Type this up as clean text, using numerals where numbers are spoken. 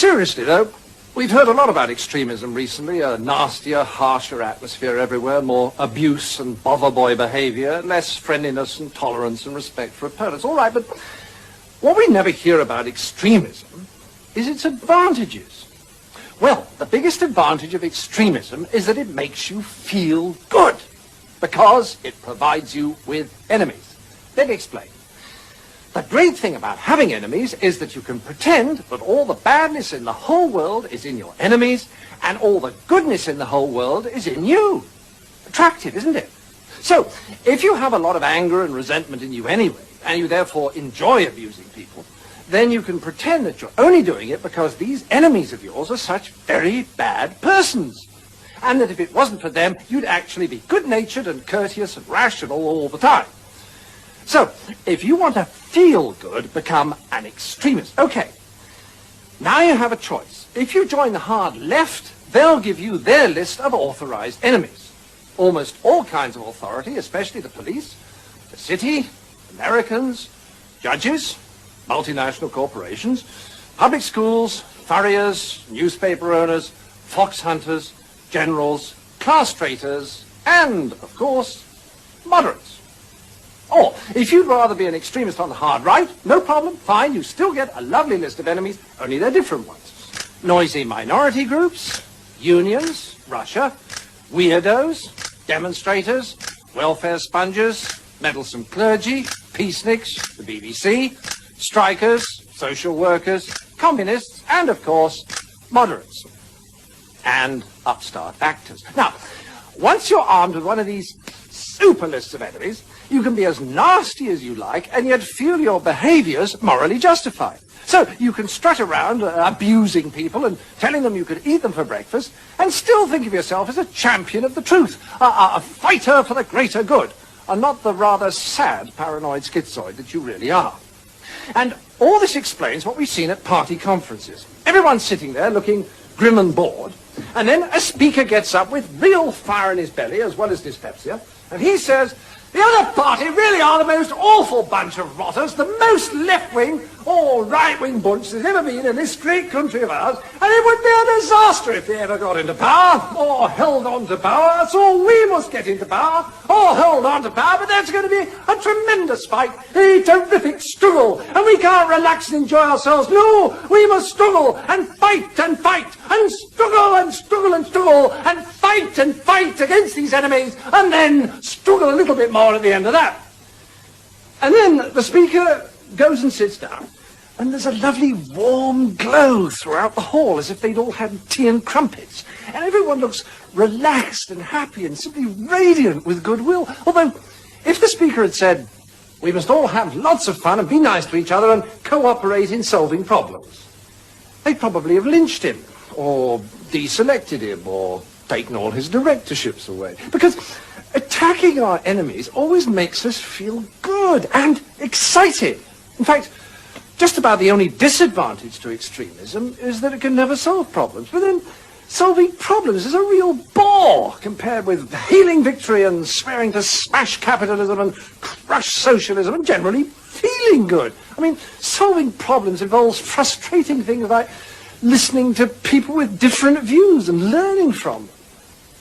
Seriously, though, we've heard a lot about extremism recently, a nastier, harsher atmosphere everywhere, more abuse and bother boy behavior, less friendliness and tolerance and respect for opponents. All right, but what we never hear about extremism is its advantages. Well, the biggest advantage of extremism is that it makes you feel good, because it provides you with enemies. Let me explain. The great thing about having enemies is that you can pretend that all the badness in the whole world is in your enemies and all the goodness in the whole world is in you. Attractive, isn't it? So, if you have a lot of anger and resentment in you anyway, and you therefore enjoy abusing people, then you can pretend that you're only doing it because these enemies of yours are such very bad persons. And that if it wasn't for them, you'd actually be good-natured and courteous and rational all the time. So, if you want to feel good, become an extremist. Okay, now you have a choice. If you join the hard left, they'll give you their list of authorized enemies. Almost all kinds of authority, especially the police, the city, Americans, judges, multinational corporations, public schools, furriers, newspaper owners, fox hunters, generals, class traitors, and, of course, moderates. Or, if you'd rather be an extremist on the hard right, no problem, fine, you still get a lovely list of enemies, only they're different ones. Noisy minority groups, unions, Russia, weirdos, demonstrators, welfare sponges, meddlesome clergy, peaceniks, the BBC, strikers, social workers, communists, and, of course, moderates. And upstart actors. Now, once you're armed with one of these super lists of enemies, you can be as nasty as you like and yet feel your behaviors morally justified. So you can strut around abusing people and telling them you could eat them for breakfast and still think of yourself as a champion of the truth, a fighter for the greater good, and not the rather sad paranoid schizoid that you really are. And all this explains what we've seen at party conferences. Everyone's sitting there looking grim and bored, and then a speaker gets up with real fire in his belly as well as dyspepsia, and he says, "The other party really are the most awful bunch of rotters, the most left-wing or right-wing bunch there's ever been in this great country of ours, and it would be a disaster if they ever got into power, or held on to power. So we must get into power, or hold on to power, but that's going to be a tremendous fight, a terrific struggle, and we can't relax and enjoy ourselves. No, we must struggle and fight and fight, and struggle and struggle and struggle, and fight against these enemies, and then struggle a little bit more at the end of that." And then the speaker goes and sits down, and there's a lovely warm glow throughout the hall, as if they'd all had tea and crumpets. And everyone looks relaxed and happy and simply radiant with goodwill. Although, if the speaker had said, "We must all have lots of fun and be nice to each other and cooperate in solving problems," they'd probably have lynched him, or deselected him, or taken all his directorships away. Because attacking our enemies always makes us feel good and excited. In fact, just about the only disadvantage to extremism is that it can never solve problems. But then solving problems is a real bore compared with hailing victory and swearing to smash capitalism and crush socialism and generally feeling good. I mean, solving problems involves frustrating things like listening to people with different views and learning from them.